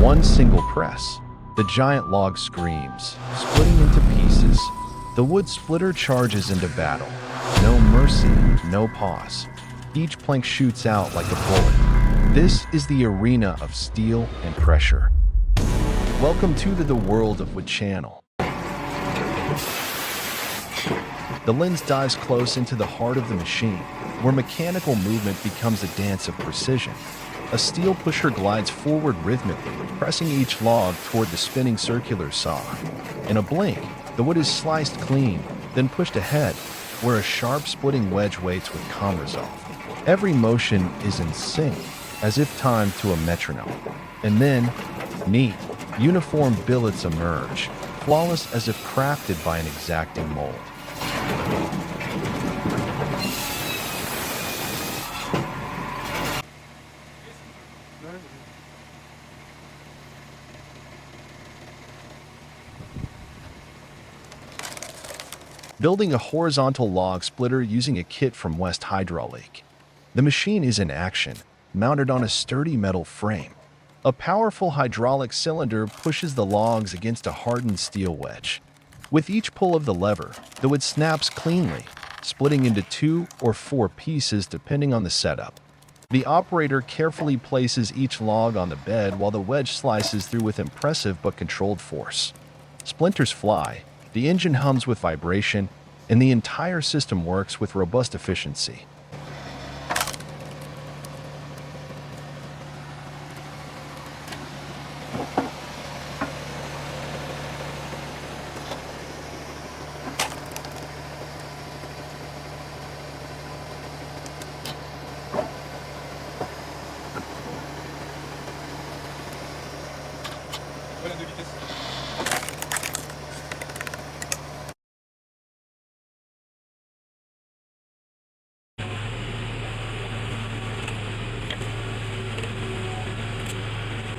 one single press, the giant log screams, splitting into pieces. The wood splitter charges into battle. No mercy, no pause. Each plank shoots out like a bullet. This is the arena of steel and pressure. Welcome to the World of Wood channel. The lens dives close into the heart of the machine, where mechanical movement becomes a dance of precision. A steel pusher glides forward rhythmically, pressing each log toward the spinning circular saw. In a blink, the wood is sliced clean, then pushed ahead, where a sharp splitting wedge waits with calm resolve. Every motion is in sync, as if timed to a metronome. And then, neat, uniform billets emerge, flawless as if crafted by an exacting mold. Building a horizontal log splitter using a kit from West Hydraulic. The machine is in action, mounted on a sturdy metal frame. A powerful hydraulic cylinder pushes the logs against a hardened steel wedge. With each pull of the lever, the wood snaps cleanly, splitting into 2 or 4 pieces depending on the setup. The operator carefully places each log on the bed while the wedge slices through with impressive but controlled force. Splinters fly, the engine hums with vibration, and the entire system works with robust efficiency.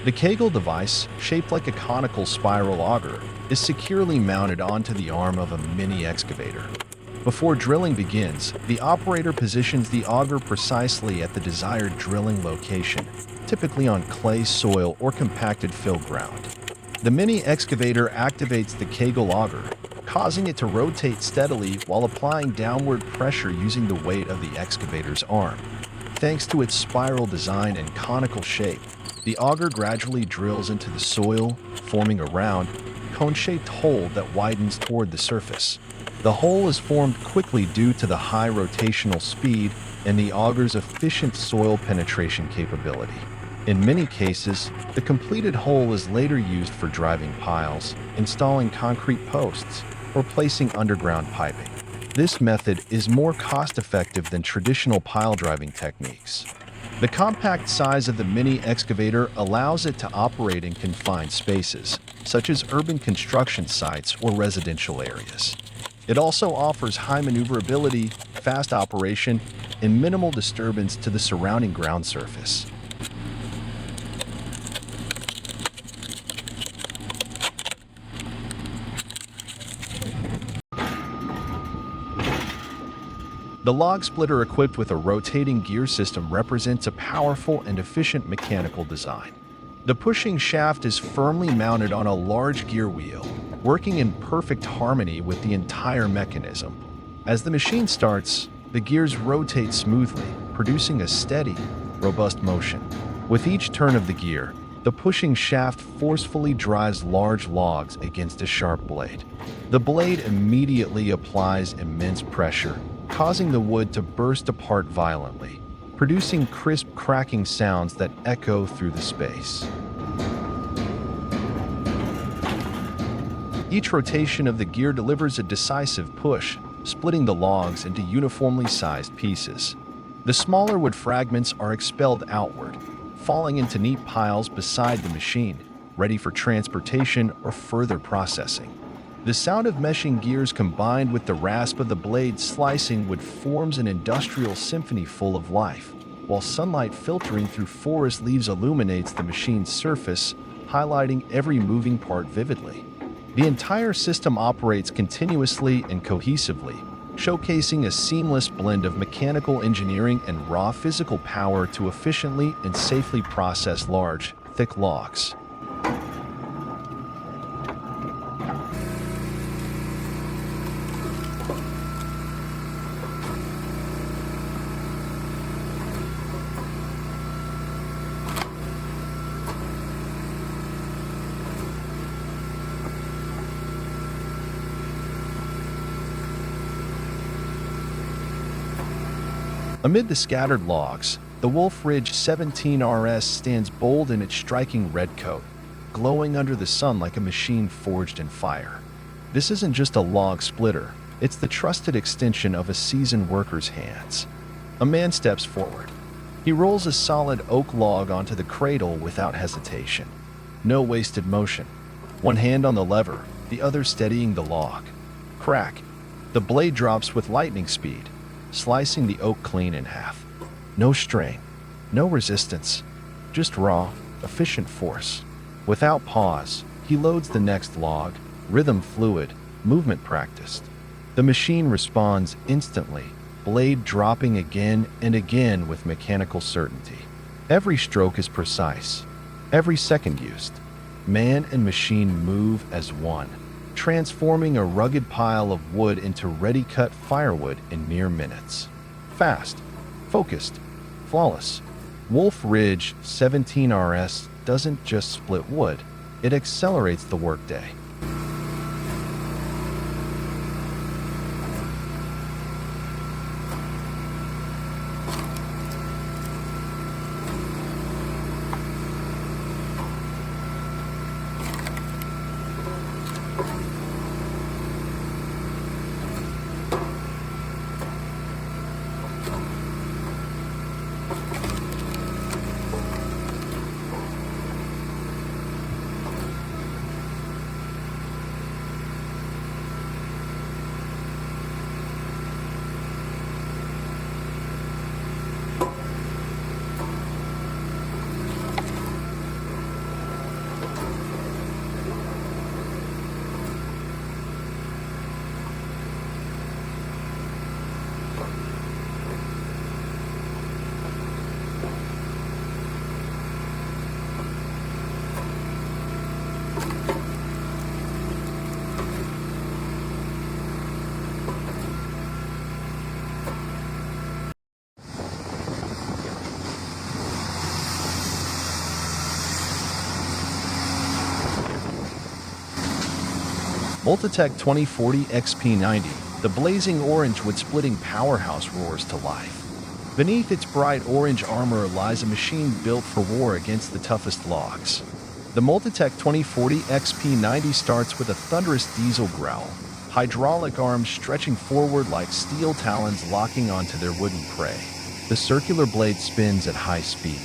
The Kegel device, shaped like a conical spiral auger, is securely mounted onto the arm of a mini excavator. Before drilling begins, the operator positions the auger precisely at the desired drilling location, typically on clay soil or compacted fill ground. The mini excavator activates the Kegel auger, causing it to rotate steadily while applying downward pressure using the weight of the excavator's arm. Thanks to its spiral design and conical shape, the auger gradually drills into the soil, forming a round, cone-shaped hole that widens toward the surface. The hole is formed quickly due to the high rotational speed and the auger's efficient soil penetration capability. In many cases, the completed hole is later used for driving piles, installing concrete posts, or placing underground piping. This method is more cost-effective than traditional pile driving techniques. The compact size of the mini excavator allows it to operate in confined spaces, such as urban construction sites or residential areas. It also offers high maneuverability, fast operation, and minimal disturbance to the surrounding ground surface. The log splitter equipped with a rotating gear system represents a powerful and efficient mechanical design. The pushing shaft is firmly mounted on a large gear wheel, working in perfect harmony with the entire mechanism. As the machine starts, the gears rotate smoothly, producing a steady, robust motion. With each turn of the gear, the pushing shaft forcefully drives large logs against a sharp blade. The blade immediately applies immense pressure, causing the wood to burst apart violently, producing crisp cracking sounds that echo through the space. Each rotation of the gear delivers a decisive push, splitting the logs into uniformly sized pieces. The smaller wood fragments are expelled outward, falling into neat piles beside the machine, ready for transportation or further processing. The sound of meshing gears combined with the rasp of the blade slicing wood forms an industrial symphony full of life, while sunlight filtering through forest leaves illuminates the machine's surface, highlighting every moving part vividly. The entire system operates continuously and cohesively, showcasing a seamless blend of mechanical engineering and raw physical power to efficiently and safely process large, thick logs. Amid the scattered logs, the Wolf Ridge 17RS stands bold in its striking red coat, glowing under the sun like a machine forged in fire. This isn't just a log splitter, it's the trusted extension of a seasoned worker's hands. A man steps forward. He rolls a solid oak log onto the cradle without hesitation. No wasted motion. One hand on the lever, the other steadying the log. Crack. The blade drops with lightning speed, slicing the oak clean in half. No strain, no resistance, just raw, efficient force. Without pause, he loads the next log, rhythm fluid, movement practiced. The machine responds instantly, blade dropping again and again with mechanical certainty. Every stroke is precise, every second used. Man and machine move as one, transforming a rugged pile of wood into ready-cut firewood in mere minutes. Fast, focused, flawless. Wolf Ridge 17RS doesn't just split wood, it accelerates the workday. Multitech 2040 XP90, the blazing orange wood-splitting powerhouse roars to life. Beneath its bright orange armor lies a machine built for war against the toughest logs. The Multitech 2040 XP90 starts with a thunderous diesel growl, hydraulic arms stretching forward like steel talons locking onto their wooden prey. The circular blade spins at high speed,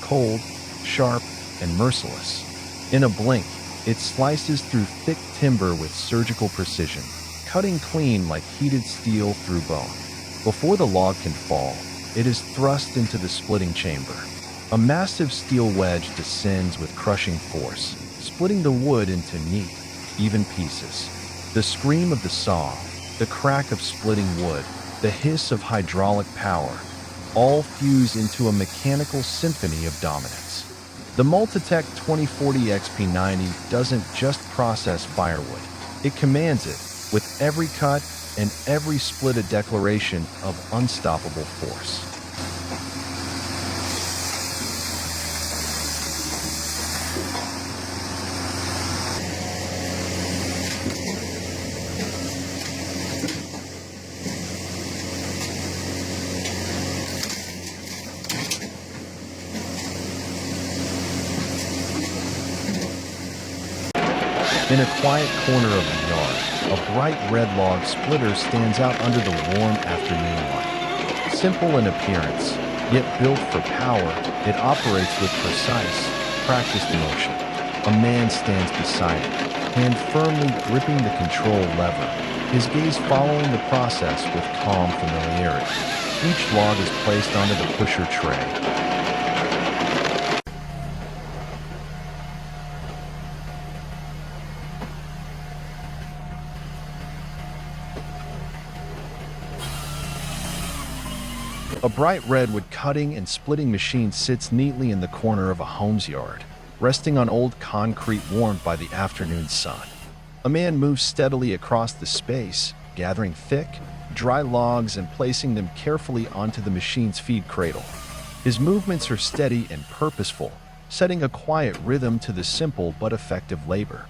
cold, sharp, and merciless. In a blink, it slices through thick timber with surgical precision, cutting clean like heated steel through bone. Before the log can fall, it is thrust into the splitting chamber. A massive steel wedge descends with crushing force, splitting the wood into neat, even pieces. The scream of the saw, the crack of splitting wood, the hiss of hydraulic power, all fuse into a mechanical symphony of dominance. The Multitech 2040 XP90 doesn't just process firewood, it commands it, with every cut and every split a declaration of unstoppable force. In a quiet corner of the yard, a bright red log splitter stands out under the warm afternoon light. Simple in appearance, yet built for power, it operates with precise, practiced motion. A man stands beside it, hand firmly gripping the control lever, his gaze following the process with calm familiarity. Each log is placed onto the pusher tray. A bright red wood cutting and splitting machine sits neatly in the corner of a home's yard, resting on old concrete warmed by the afternoon sun. A man moves steadily across the space, gathering thick, dry logs and placing them carefully onto the machine's feed cradle. His movements are steady and purposeful, setting a quiet rhythm to the simple but effective labor.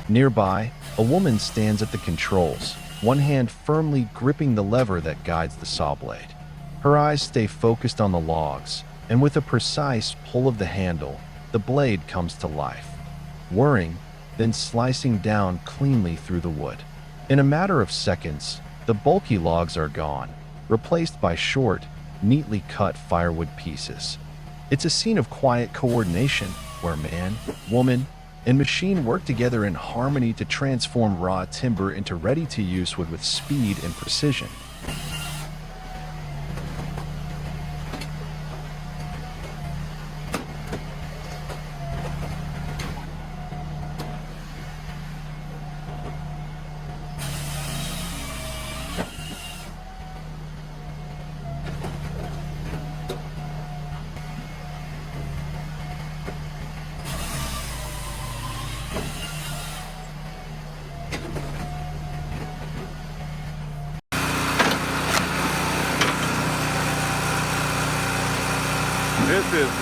Nearby, a woman stands at the controls, one hand firmly gripping the lever that guides the saw blade. Her eyes stay focused on the logs, and with a precise pull of the handle, the blade comes to life, whirring, then slicing down cleanly through the wood. In a matter of seconds, the bulky logs are gone, replaced by short, neatly cut firewood pieces. It's a scene of quiet coordination where man, woman, and machine work together in harmony to transform raw timber into ready-to-use wood with speed and precision.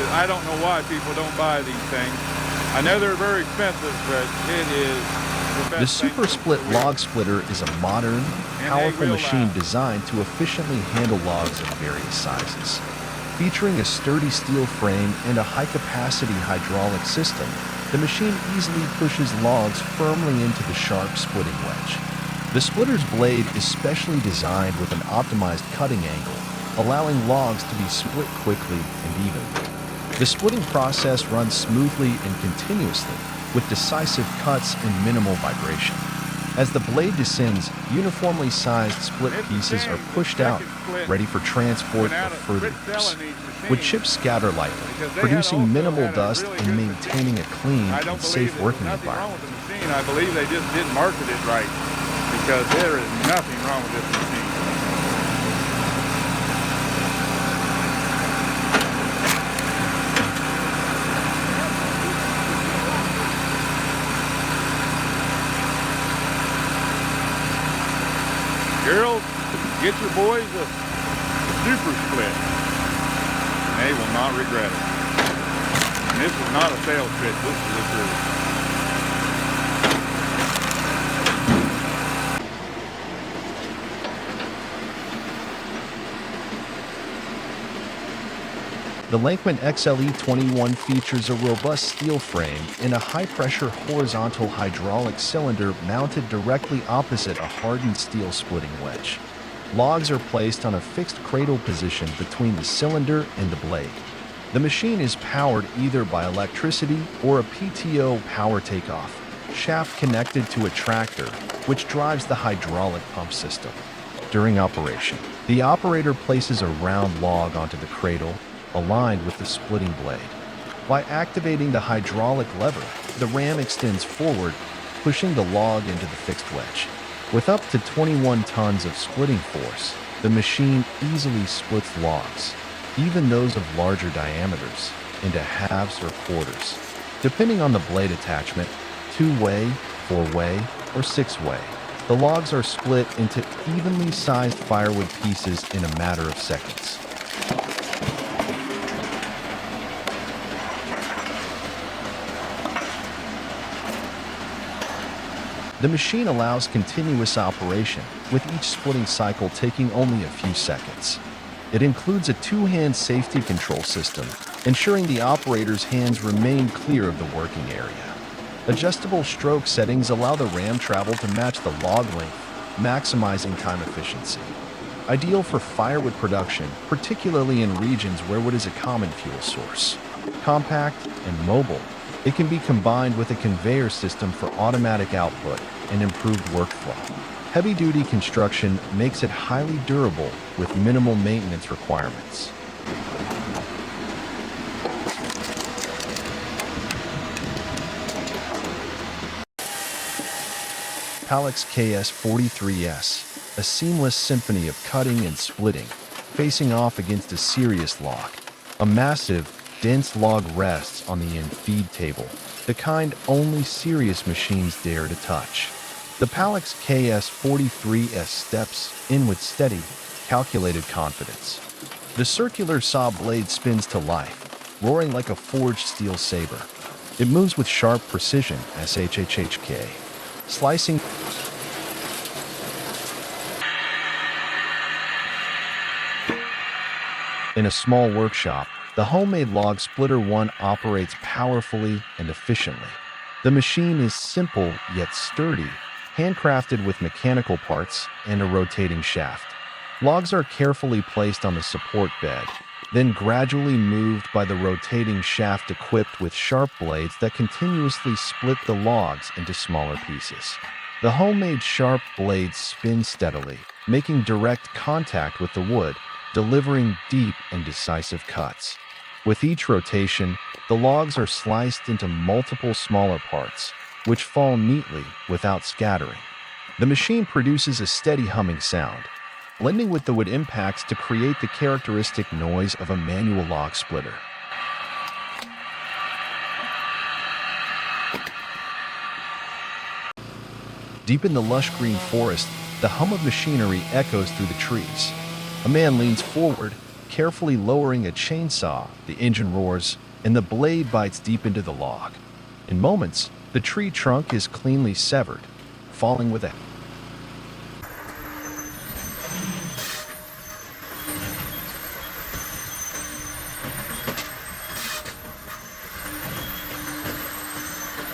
I don't know why people don't buy these things. I know they're very expensive, but it is the best. The Super Split Log Splitter is a modern, powerful machine designed to efficiently handle logs of various sizes. Featuring a sturdy steel frame and a high-capacity hydraulic system, the machine easily pushes logs firmly into the sharp splitting wedge. The splitter's blade is specially designed with an optimized cutting angle, allowing logs to be split quickly and evenly. The splitting process runs smoothly and continuously, with decisive cuts and minimal vibration. As the blade descends, uniformly sized split pieces are pushed out, ready for transport or further use. Wood chips scatter lightly, producing minimal dust and maintaining a clean and safe working environment. I believe they just didn't market it right, because there is nothing wrong with this machine. Girls, get your boys a Super Split. They will not regret it. And this is not a sales pitch, this is the truth. The Lankman XLE21 features a robust steel frame and a high-pressure horizontal hydraulic cylinder mounted directly opposite a hardened steel splitting wedge. Logs are placed on a fixed cradle position between the cylinder and the blade. The machine is powered either by electricity or a PTO power takeoff, shaft connected to a tractor, which drives the hydraulic pump system. During operation, the operator places a round log onto the cradle, aligned with the splitting blade. By activating the hydraulic lever, the ram extends forward, pushing the log into the fixed wedge. With up to 21 tons of splitting force, the machine easily splits logs, even those of larger diameters, into halves or quarters, depending on the blade attachment, 2-way, 4-way, or 6-way. The logs are split into evenly sized firewood pieces in a matter of seconds. The machine allows continuous operation, with each splitting cycle taking only a few seconds. It includes a two-hand safety control system, ensuring the operator's hands remain clear of the working area. Adjustable stroke settings allow the ram travel to match the log length, maximizing time efficiency. Ideal for firewood production, particularly in regions where wood is a common fuel source. Compact and mobile, it can be combined with a conveyor system for automatic output and improved workflow. Heavy-duty construction makes it highly durable with minimal maintenance requirements. Pallex KS43S, a seamless symphony of cutting and splitting, facing off against a serious log. A massive, dense log rests on the in-feed table, the kind only serious machines dare to touch. The Pallex KS43S steps in with steady, calculated confidence. The circular saw blade spins to life, roaring like a forged steel saber. It moves with sharp precision, SHHHK, slicing. In a small workshop, the homemade log splitter 1 operates powerfully and efficiently. The machine is simple yet sturdy, handcrafted with mechanical parts and a rotating shaft. Logs are carefully placed on the support bed, then gradually moved by the rotating shaft equipped with sharp blades that continuously split the logs into smaller pieces. The homemade sharp blades spin steadily, making direct contact with the wood, delivering deep and decisive cuts. With each rotation, the logs are sliced into multiple smaller parts, which fall neatly without scattering. The machine produces a steady humming sound, blending with the wood impacts to create the characteristic noise of a manual log splitter. Deep in the lush green forest, the hum of machinery echoes through the trees. A man leans forward, carefully lowering a chainsaw. The engine roars, and the blade bites deep into the log. In moments, the tree trunk is cleanly severed, falling with a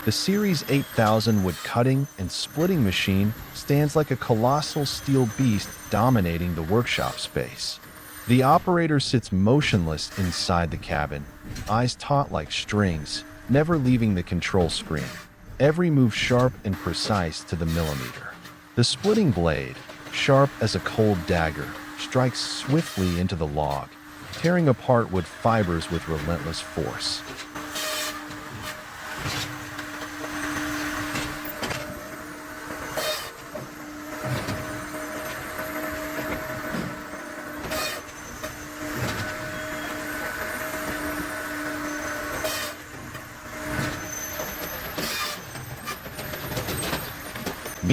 The Series 8000 wood cutting and splitting machine stands like a colossal steel beast dominating the workshop space. The operator sits motionless inside the cabin, eyes taut like strings, never leaving the control screen. Every move sharp and precise to the millimeter. The splitting blade, sharp as a cold dagger, strikes swiftly into the log, tearing apart wood fibers with relentless force.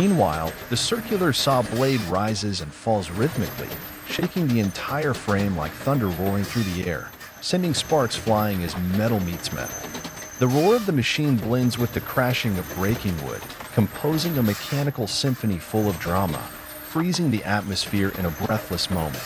Meanwhile, the circular saw blade rises and falls rhythmically, shaking the entire frame like thunder roaring through the air, sending sparks flying as metal meets metal. The roar of the machine blends with the crashing of breaking wood, composing a mechanical symphony full of drama, freezing the atmosphere in a breathless moment.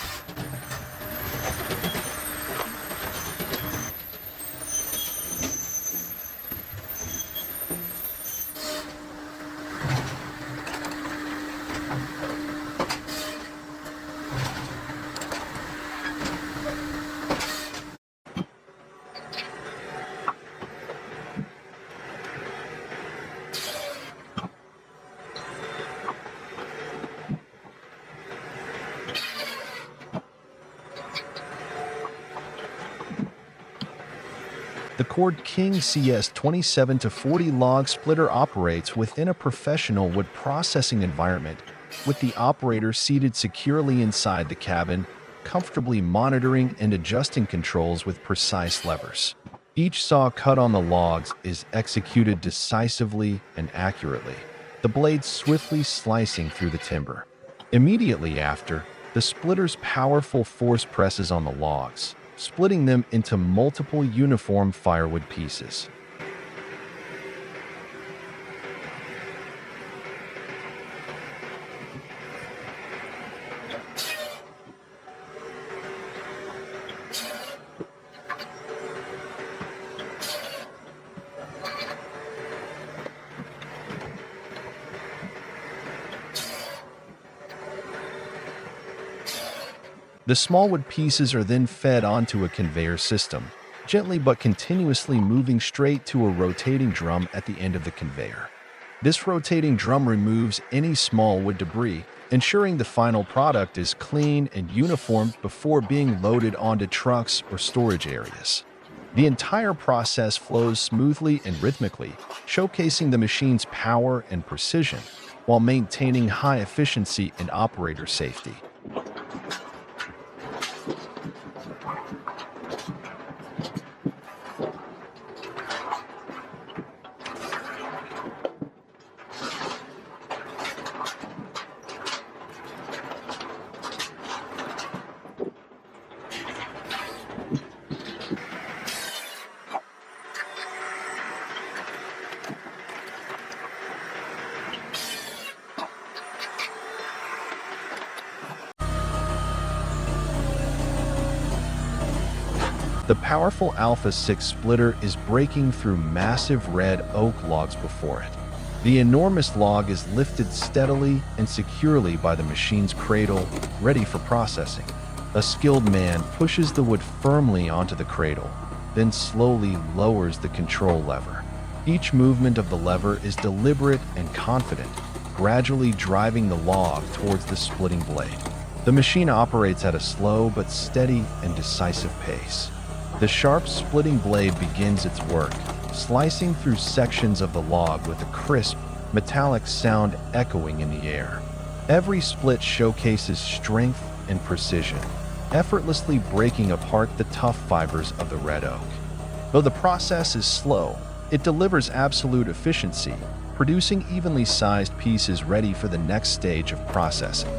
The Cord King CS 27-40 log splitter operates within a professional wood processing environment, with the operator seated securely inside the cabin, comfortably monitoring and adjusting controls with precise levers. Each saw cut on the logs is executed decisively and accurately, the blade swiftly slicing through the timber. Immediately after, the splitter's powerful force presses on the logs, splitting them into multiple uniform firewood pieces. The small wood pieces are then fed onto a conveyor system, gently but continuously moving straight to a rotating drum at the end of the conveyor. This rotating drum removes any small wood debris, ensuring the final product is clean and uniform before being loaded onto trucks or storage areas. The entire process flows smoothly and rhythmically, showcasing the machine's power and precision, while maintaining high efficiency and operator safety. The powerful Alpha 6 splitter is breaking through massive red oak logs before it. The enormous log is lifted steadily and securely by the machine's cradle, ready for processing. A skilled man pushes the wood firmly onto the cradle, then slowly lowers the control lever. Each movement of the lever is deliberate and confident, gradually driving the log towards the splitting blade. The machine operates at a slow but steady and decisive pace. The sharp splitting blade begins its work, slicing through sections of the log with a crisp, metallic sound echoing in the air. Every split showcases strength and precision, effortlessly breaking apart the tough fibers of the red oak. Though the process is slow, it delivers absolute efficiency, producing evenly sized pieces ready for the next stage of processing.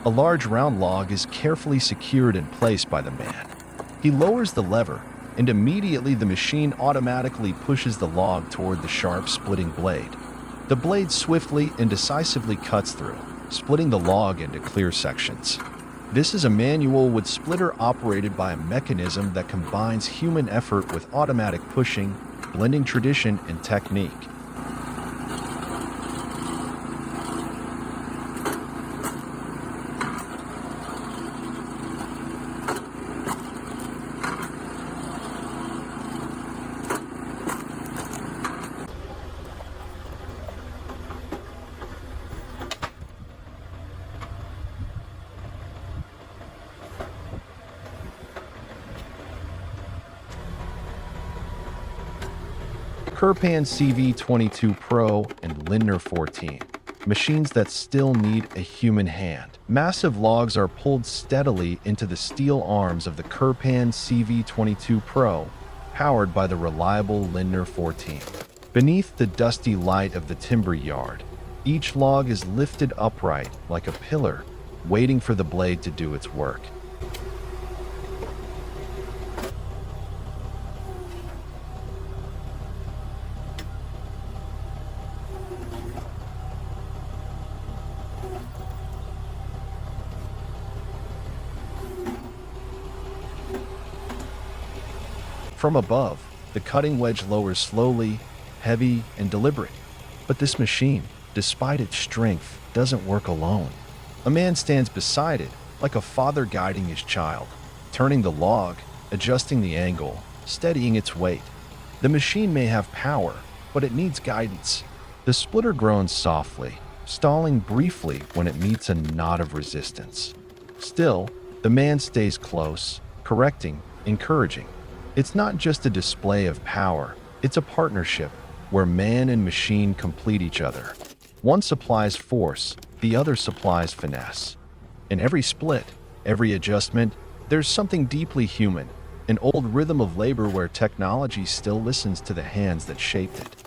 A large round log is carefully secured in place by the man. He lowers the lever, and immediately the machine automatically pushes the log toward the sharp splitting blade. The blade swiftly and decisively cuts through, splitting the log into clear sections. This is a manual wood splitter operated by a mechanism that combines human effort with automatic pushing, blending tradition and technique. Correspond CV22 Pro and Lindner 14, machines that still need a human hand. Massive logs are pulled steadily into the steel arms of the Correspond CV22 Pro, powered by the reliable Lindner 14. Beneath the dusty light of the timber yard, each log is lifted upright like a pillar, waiting for the blade to do its work. From above, the cutting wedge lowers slowly, heavy, and deliberate. But this machine, despite its strength, doesn't work alone. A man stands beside it, like a father guiding his child, turning the log, adjusting the angle, steadying its weight. The machine may have power, but it needs guidance. The splitter groans softly, stalling briefly when it meets a knot of resistance. Still, the man stays close, correcting, encouraging. It's not just a display of power, it's a partnership where man and machine complete each other. One supplies force, the other supplies finesse. In every split, every adjustment, there's something deeply human, an old rhythm of labor where technology still listens to the hands that shaped it.